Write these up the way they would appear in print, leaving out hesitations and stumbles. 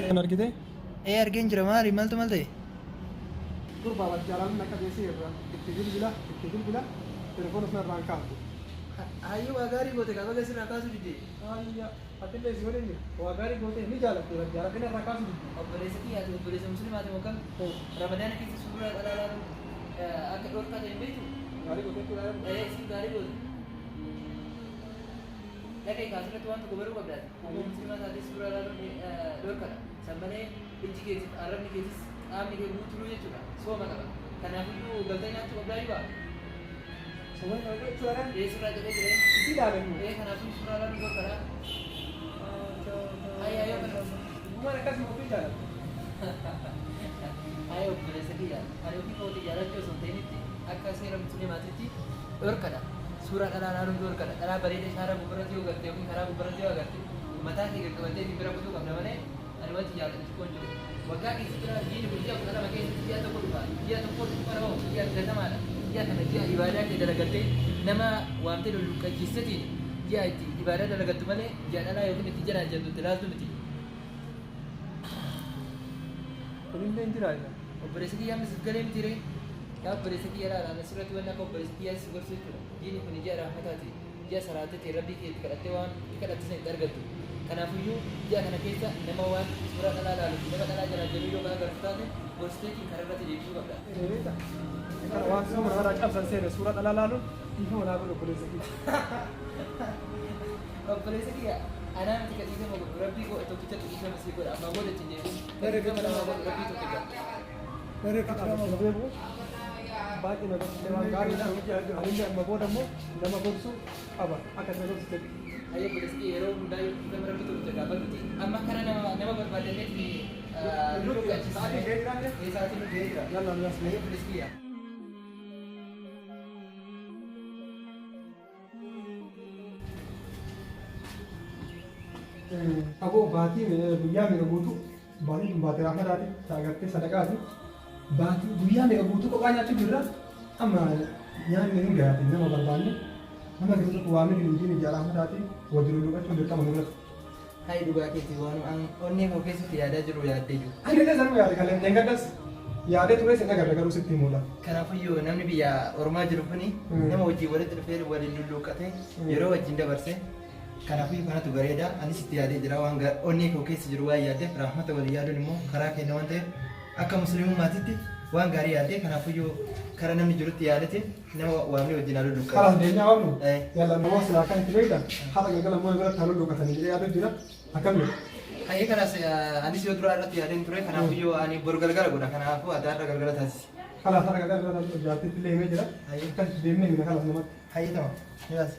Kan argite? Argin jira maali maltu malte? Gurba jalan nak biasa ya. Itti bilbila telefoon sana irraan kaa'u. Ayo agari gote ka baga sirra kaasu dide. Ayya atillee si godhe waa gaarii gootee ni jaalatte jaalatteen irraa kaasu didde. Obboleessa kiyyaati obboleessa musliimaati mokan ramadaana keessa suuraa dhalaalaa akka dhorkaa ta'e beektu. Gaarii gootee tura. Si gaarii goote. Dhaqee kaasirratti waan tokko baruu qabdaati. Musliimaa taatee suuraa dhalaalaa dhorkadha. Sammalee ijji keetis arrabni keetis qaamni kee guutuu jechuudha. Sooma qaba. Kanaafuu galtee nyaachuu qabdaa jiru. Sooma qaba jechuudha. Suuraa jedhee jira. Itti ilaalannu. Kanaafuu suuraa dhalaalaa dhorkadha. Ayo kan. Gimana kasih mau bicara? Ayo obboleessa kiyya. Ani ofii kootii jaalachuu osoo hin ta'initti akka seera musliimaatitti dhorkadha. Suuraa dhalaalaa dhorkadha. Dhalaa bareeda shaara gubbaratti yoo garte yookiin karaa gubbaratti yoo agarte mataa kee qaqqabattee bira kutuu qabna malee ani wajji jaalladhu kun jiru. Waggaa keessa jira diini kun ji'a 12 keessatti ji'a tokko dhufa. Ji'a tokko dhufa nama ji'a 50dha. Ji'a kana ji'a ibaadaa kee dalagattee nama waamtee lolluqqachiisatiin ji'a itti ibaadaa dalagattu malee ji'a dhalaa yookiin itti jiraan jettu itti laaltu miti. Kunillee hin jiraata. Obboleessa kiyyaa mis galee miti ree. Yaa obboleessa kiyya laala asirratti waan akka obboleessa kiyyaa si gorsu jechuudha. Diini kun ji'a raahmataati. Ji'a saraattee rabbii kee itti kadhattee waan itti kadhatte sana itti argattu. Kanaafiyyuu ji'a kana keessa nama waan suuraa dhalaa laalu nama dhalaa jalaa jedhuu yoo agartu taate gorsiteetiin karaa irratti deebisuu qabda. Kana waan suuraa dhalaa cabsan seene suuraa dhalaa laaluun dhiifama naa godhu obboleessa kiyya. Obboleessa kiyya anaa miti kadhiisa moo godhu rabbii koo tokkicha dhiisa masii godha amma booda ittiin deebisu. Rabbii tokkicha. Dari kita mau bebu, baca nama lewat gari dah hujan tu. Hari ni amma bodoh mo, nama bodoh apa? Akan terus jadi. Ayo obboleessa kiyya yeroo hundaa kita rabbii tokkicha gaafatutti amma kana nama barbaadanneet Saati geejira ni. Saati nu geejira. Yalla yalla. Ayo obboleessa kiyya. Aku baati guyyaa meeqa guutuu baati baati raafadaati saagartee sadaqaati baati guyyaa meeqa guutuu kophaa nyaachuu jirra amma nyaanni hin gahaati nama barbaanne nama keessatti waamni dindiin ijaa raafadaati wajjin dhugachuun dirqama nurratti. Hai dhugaa keetii waan onnee koo keessatti yaadaa jiru yaaddee jiru. Ani illee sanuma yaade kalee neengaddas yaadee ture sin agarra garuu sitti himudha. Kanaafiyyuu namni biyya ormaa jiru kuni nama wajjin walitti dhufee waliin lulluuqqatee yeroo wajjin dabarsee kanaafuu kanatu bareeda anis itti yaadee jira waan onnee koo keessa jiru waan yaaddeef rahmata walii yaaduun immoo karaa kenna waan ta'eef akka musliimummaatitti waan gaarii yaadee kanaafiyyuu karaa namni jirutti yaadate nama waamni wajjin halluu duukaa. Karaa deemnaa waamnu yalla nama silaa kan itti beektan haala galgala moo biratti halluu duukatanii jedhee yaaduu jira akkamii. Hayyee kanas anis yoo duraa irratti yaadeen ture kanaafiyyuu ani boru galgala godha kanaafuu addaarra galgala taasisi. Kalas haala galgala jaartitti illee himee jira. Hayyee kan deemnee himna kalas namatti. Hayyee tama. Yaas.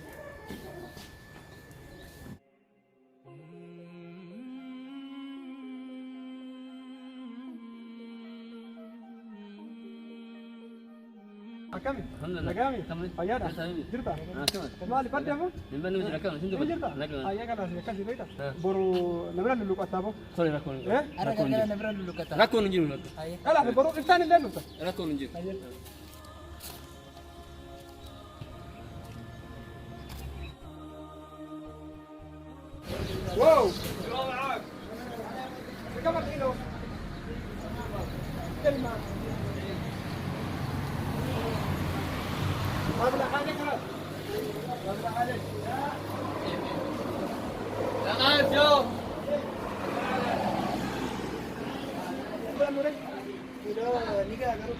Akami? Alhamdulillah. Nagami? Kami. Ayada? Jirta? Maali badde amma? Nimbanni jira kan sindu Jirta? Ayya kanas akkasi beekta. Boru namira lulluqataa bo. Sorry rakkoon. Ara galgala namira lulluqqata. Rakkoon hin jiru nakku. Hayyee. Kala boru iftaan illee nufta. Rakkoon hin jiru. Wow! Kamu kilo. Kelma. Qabla haja kalas. Qabla haja. Jangan jauh. Nikah garuk.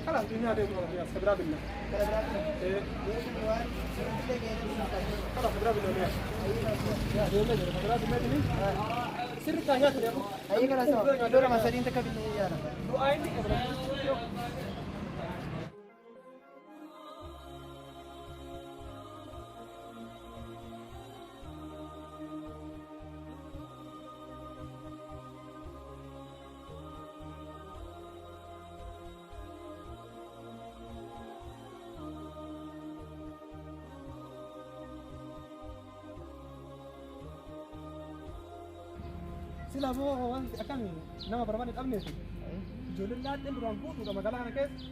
Kalas dunia ada ya seberapa bila? Kalas seberapa bila ya? Ya dia mana? Seberapa bila ini? Sirri tanya tadi aku. Hayyee kanas dura masaliin takka bilee yaara. Doa ini keberapa? Sila mo akan nama barbaade dhabne sun ijoolleen laadheen duraan fuudhuudha magaalaa kana keessa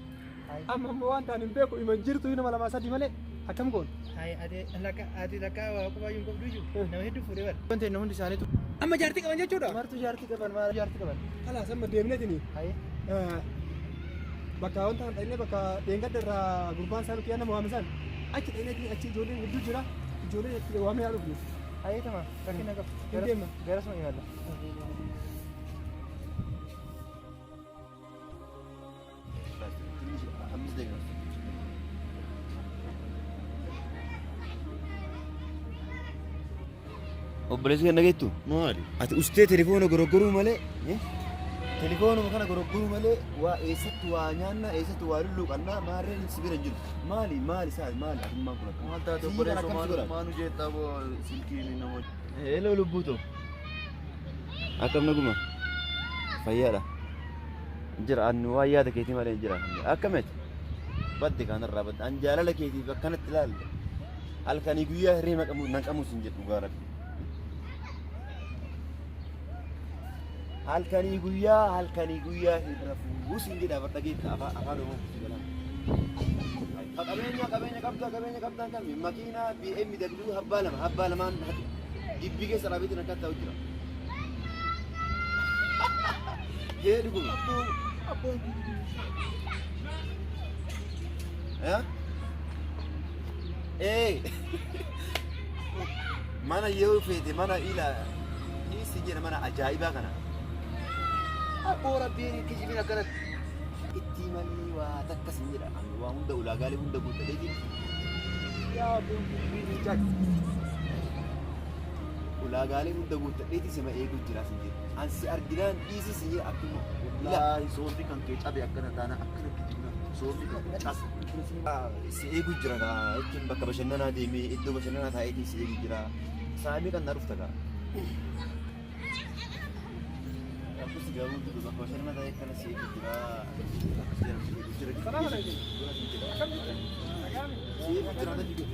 amma immoo waan ta'an hin beeku ima jirtu nama lama sadii malee akkam goon Hai ati lakka waa baay'een qabdu iyyuu nama hedduu fuudhee bara. Wanti inni hundi isaaniitu. Amma jaartii qaban jechuudha. Martuu jaartii qaban maal jaartii qaban. Kalaas amma deemneetini. Hai. Bakka wanta dhaqnee bakka deengadda irraa gurbaan isaa nuti nama waamisan achi dhaqneetini achi ijoolleen hedduu jira. Ijoollee itti waamee haa dhufnu. Hai tama rakkina qabu. Hin deemna. Gara suma imalla. Obboleessi kan dhageettu maali? Ati ustee telefoona goroggoruu malee telefoonuma kana goroggoruu malee waa eessatti waa nyaannaa eessatti waa lulluuqannaa maarreen si bira hin jiru. Maali isaa maali atummaan kun akka? Maal taate obboleessa maanu jeettaa boo silkiin namoota. Hello lubbuuto. Akkam naguma? Fayyaadha. Jira ani waa yaada keetii malee jira. Akkamitti? Badde kanarraa badde an jaalala keetiif akkanatti ilaalle. Halkanii guyyaa hirree naqamuus hin jedhu dhugaa rabbi. Halkanii guyyaa hirra fuus hin jedha barta geetta afaan oromoo galan. Qabeenya qabdaan kan makiinaa BMW habbaa lamaan gibbii keessa dhaabeetiin akka ta'u jira. Heedu kun. Mana yoo feete mana isi jedha mana ajaa'ibaa kana. Abboora biirii kijibin akkanatti itti malee waa takkas hin jedha. Waa hunda ulaagaalee hunda guutatee jiru. Yaa biirii jaak. Ulaagaalee hunda guutatee sima eeguu jira sin jedhu. Ansi arginaan dhiisi sin jedhu akkuma. Ilaa soorri kan kee cabe akkana taana akkana kijibina. Soorri kan cas. Si eeguu jira kaa ittiin bakka bashannanaa deemee iddoo bashannanaa taa'eetii si eeguu jira. Saamii kan na dhufta kaa. Aku sih gabung tuh bakal saya mana tanya karena sih kira Salaam alaikum. sih kira ada juga.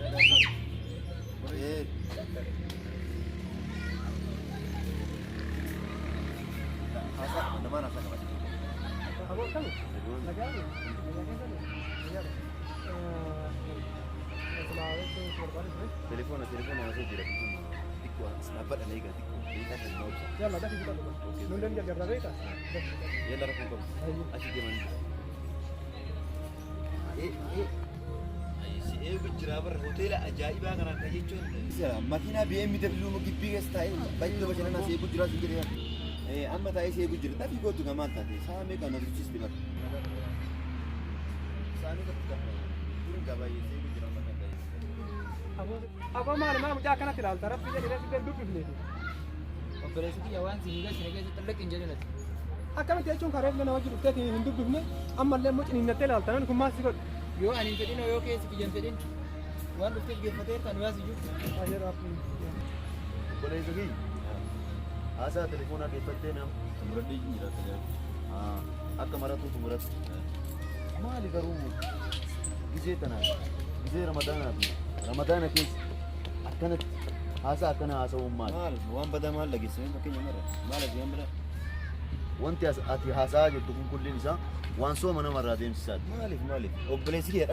Asa mana asa apa sih? Apa kamu? Lagi. Telepon masih tidak bisa. Tikku, snapchat ada juga tikku. Kita kan mau. Yalla dah kita. Nundan dia berapa? Ya darah pun. Asyik dia mandi. Si gujjira bar hotel ajaa'ibaa kana akka jechuun makiinaa BMW mu gibbii keessa taa'ee baay'ee bashannanaa si gujjira si jedhee amma taa'ee si gujjira tafi gootu gamaan taate saamee kan hojjechiisti bar saamee kan turan gabaayee si gujjira amma kan ta'e Apa maal mucaa kanatti ilaalta rabbi jedhee si dubbifne. Obboleessi kiyya waan si hiigaa shiree keessa xallaqi hin jedhinati. Akkamitti jechuun karaa irra nama jiru ta'e hin dubbifne ammallee immoo ciniinnattee ilaalta namni kun maal si godhu. Yoo ani hin fedhin yoo keessi kiyyan fedhin waan dhufteef geeffatee kan waas iyyuu. Ayyee rabbi. Obboleessa kiyya haasaa telefoonaa keessatti nam muradhee jira akka maratuutu muratu maali garuu gizee tanaa gizee ramadaana keessa akkanatti haasaa akkana haasa'uun maali waan badaa maal dhageessanii fakkeenya mara maal ati waan badaa wanti ati haasa'aa jirtu kun kulliin isaa waan sooma namarraa deemsisaati maaliif obboleessi kee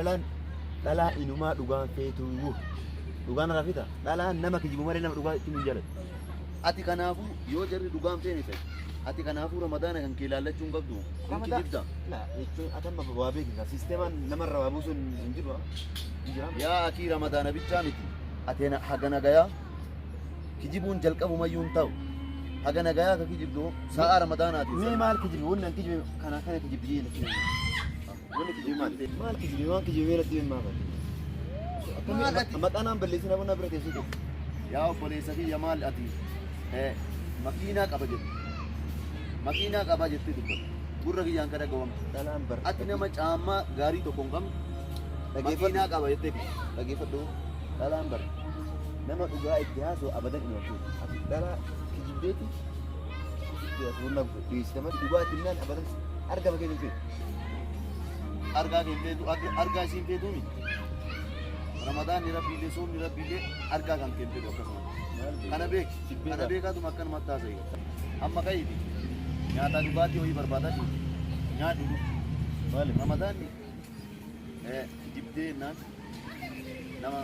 dhalaa inumaa dhugaan feetuu dhugaan rafita dhalaan nama kijibu malee nama dhugaa ittiin hin jaalatu ati kanaafuu yoo jarri dhugaan feene fedhe ati kanaafuu ramadaana kan kee ilaallachuun qabdu kun kijibda jechuun atamma waa beekaa sisteemaan namarra waa buusuun hin jiru yaa akii ramadaana bichaa miti ati haga nagayaa kijibuun jalqabu mayyuun ta'u haga nagayaa ka kijibdu sa'a ramadaanaati mee maal kijibi wanni an kijibi kana kijibi jee wanni kijibi maal kijibi waan kijibi irratti maal maqaanaan balleessina buna bira teessite yaa obboleessa kiyya maal ati makiinaa qaba jettee dubbata gurra kiyyaan kada gawamte dhalaan bar ati nama caammaa gaarii tokko hin qabne makiinaa qaba jettee dhageeffadhu dhalaan bar nama dhugaa itti haasoo abadan hin hojjetu ati dhalaa kijibdeeti wanna dhiisitama dhugaa itti naan abadan argama keenya hin feetu argaa isiin feetuuni Ramadaan ni rabbiilee soomni rabbiilee argaa kan kenne akkasuma kana beekaatuma akkanumatti haasa'e amma ka'iiti nyaataa dhugaatii ho'i barbaadaa jiru nyaadhu maali Ramadaan kijibdee naan nama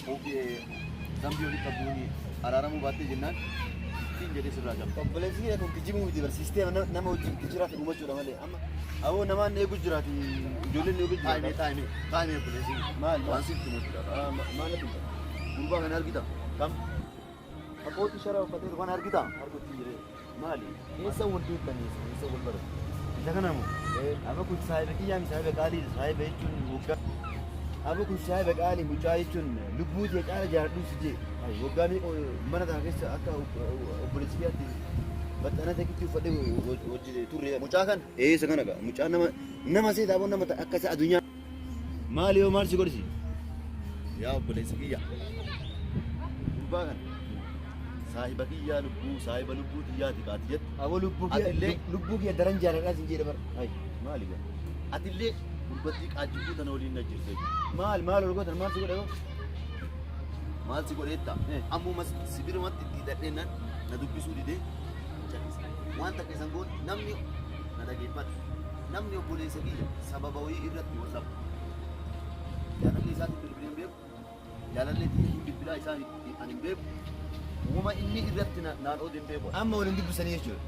zambii walitti qabuuni araaramuu baattee jennaan ittiin jedhee sirraa qaba. Obboleessi kee kun kijibuu miti barsiistee nama wajjin kijiraaf uumachuudha malee amma awoo namaan eegu jiraati ijoolleen eegu jiraati. Taa'imee obboleessi maal waan sitti mutuudha. Maal akka gurbaa kana argita kam abbootii shara uffatee waan argita argutti jiree maali eessa wal deettanis eessa wal baratu. Isa kana moo amma kun saayiba kiyyaami saayiba qaalii saayiba jechuun waggaa amma kun saayiba qaalii mucaa jechuun lubbuu kee caala jaaladhu si jee waggaa meeqa mana kana keessa akka obboleessi kiyyaatti baxxana takitti uffadhee hojii turre mucaa kan isa kana gaa mucaa nama seetaa boon nama akka isa addunyaa maali yoo maal si godhisi yaa obboleessi kiyya gurbaa kana saahiba kiyyaa saahiba lubbuu kiyyaati baati jettu awwa lubbuu kiyya daran jaaladhaa sin jedhe bara hay maali gaa atillee gurbattii qaajjibuu tana waliin na jirte maal ol gootan maal si godhe maal si godheetta ammuma sibirumatti itti hidhadheennan na dubbisuu didee waan takka isan goon namni na dhageeffatu namni obboleessa kiyya sababa wayii irratti wallaba jaalallee isaatti bilbileen beeku jaalallee xiyyeetiin bilbilaa isaa ani hin beeku uumama inni irratti naan oodeen beeku amma waliin dubbisanii jechuudha.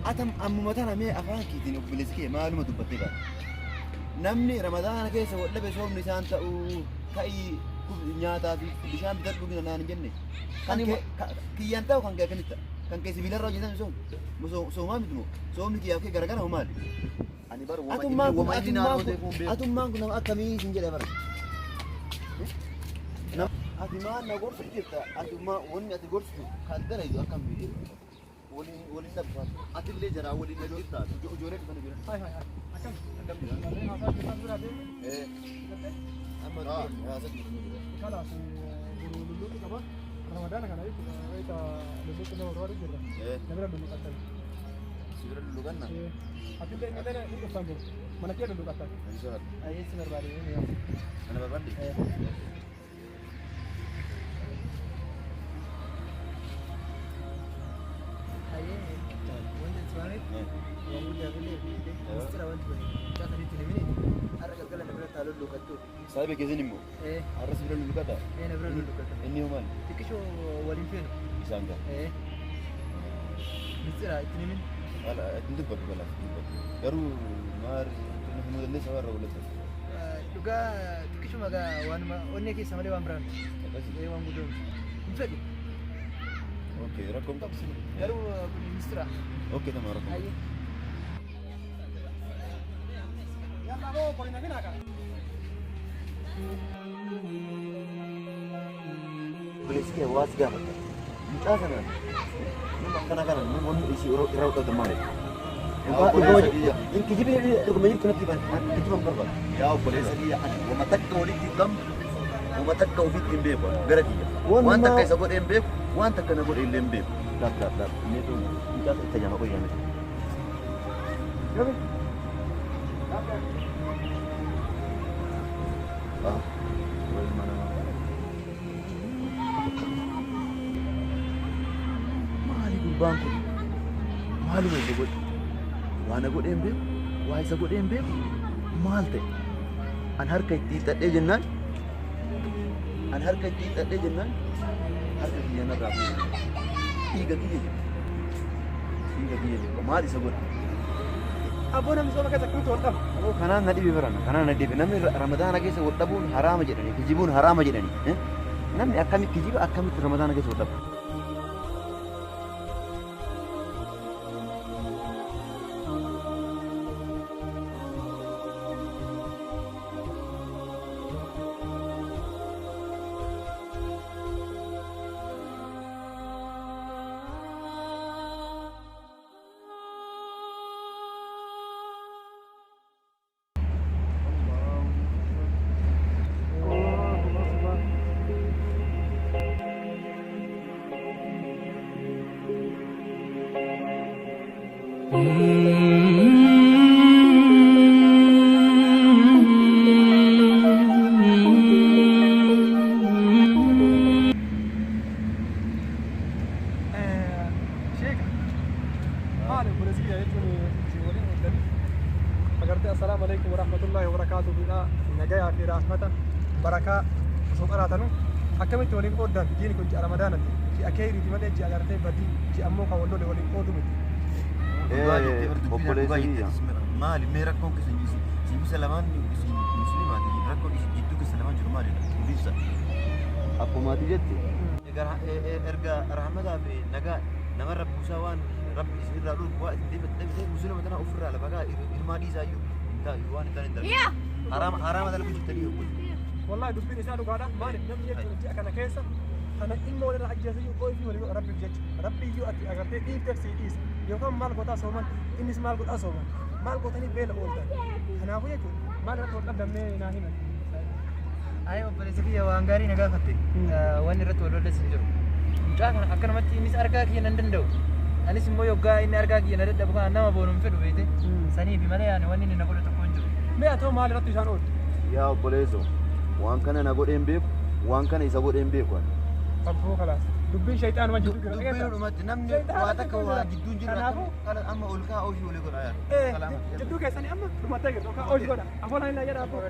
Atam ammuma tana mee afaan keetiin obboleessi kee maaluma dubbattee baata namni ramadaana keessa waldhabe soomni isaan ta'uu ka'ii nyaataa fi bishaan bitadhu gina naan hin jenne kan kiyyaan ta'u kan kee akkamitti ta'a kan kee sibiilarraa hojjetan soomaa miti moo soomni kiyyaaf kee garagara moo maali ani bara atummaan kun nama akkamii sin jedhe bara ati maan na gorsu jirta atummaa wanni ati gorsitu kan dalaydu akkam waliin dhabba atillee jaraa waliin na jirta ijoollee dhufanii jiran akkam amma kalaas lulluutu qaba ramadaana kana jechuudha lulluutu nama warra jirra namira lulluuqatan sibira lulluuqanna atillee inni dana hin dhufan jiru mana kee lulluuqatan ayeessi barbaade mana barbaadde Saya bekesin immo. Harus bilang dulu kata. Bilang dulu kata. Ini oman. Tikisho walin feno. Bisa enggak? Mistira itu nih. Ala, itu bagus. Baru mar kemudian sawar boleh. Juga tikisho maga wanne ki samale wan brand. Apa sih? Wan gudung. Mustadi. Oke, rakom tak sini. Baru mistira. Oke, sama rakom. Ayo. Ya kamu poin lagi nak? Polisi ke was gak mata. Muka sana. Memang kadang-kadang memang isi orang ke tempat. Yang kijib ini dokumen kena tiban. Itu memperba. Ya polisi dia. Wamatak kau di tikam. Wamatak kau fit imbe pun. Berarti. Wan tak kaisa buat imbe. Wan tak kena buat imbe. Dah. Ini tu kita jangan apa yang. Ya. Bangku, malu ni sebut, wana god embe, wahai sebut embe, mal te, anhar kaiti tak ada jenang, harga dia nak berapa? Tiga kilo, kemari sebut. Abu nama soal kata kutu orang. Oh, kanan nadi biberan, Nami Ramadan lagi sebut tabun haram aja ni, kijibun haram aja ni. Nami akami kijib, akami Ramadan lagi sebut tabun. osoo qaraatanu akkamitti waliin qooddan jiini kun ji'a ramadaanati ji'a keeriiti malee ji'a gartee badii ji'a ammoo kan wallole waliin qoodu miti. Obboleessa kiyya. Maali mee rakkoon keessa jiru simbisa lamaan musliimaati rakkoon jidduu keessa lamaan jiru maalidha tuulisa. Akkumaati jette. Erga rahmataa fi nagaa namarra buusaa waan rabbi irraa dhulku waa itti deebi'ee musliima tana ofirraa lafa gaa ilmaa dhiisaa iyyuu waan hin taane darbe haraama dalagu jirtanii yookuun. Wallahi dubbiin isaa dhugaadha maaliif namni jechuun ji'a kana keessa kana ilma walirraa ajjeesuu iyyuu qooyii fi walii rabbiif jecha rabbi iyyuu ati agartee dhiifteef sii dhiisa yookaan maal godhaa sooman innis maal godhaa sooman maal godhanii beela ooltan kanaafuu jechuun maal irratti wal dhabdamnee naa himan. Ayi obboleessa kiyya waan gaarii na gaafatte wanni irratti wal lollees hin jiru. Mucaa kana akkanumatti innis argaa kiyya nan danda'u. Anis immoo yoggaa inni argaa kiyya na dadhabu kana nama boonuun fedhu beete sanii fi malee yaani wanni inni na godhe tokko hin jiru. Mee haa ta'u maal irratti isaan ooltu? Yaa obboleessoo waan kana na godheen beeku waan kana isa godheen beeku ani. Abboo kalaas dubbiin shayxaan ma jiru. Dubbiin dhumatti namni waa takka waa jidduun jiru amma ol kaa oolii walii godha yaadda. Jidduu keessanii amma dhumattee jirtu ol kaa oolii godha. Afoolaan hin jedha abboo.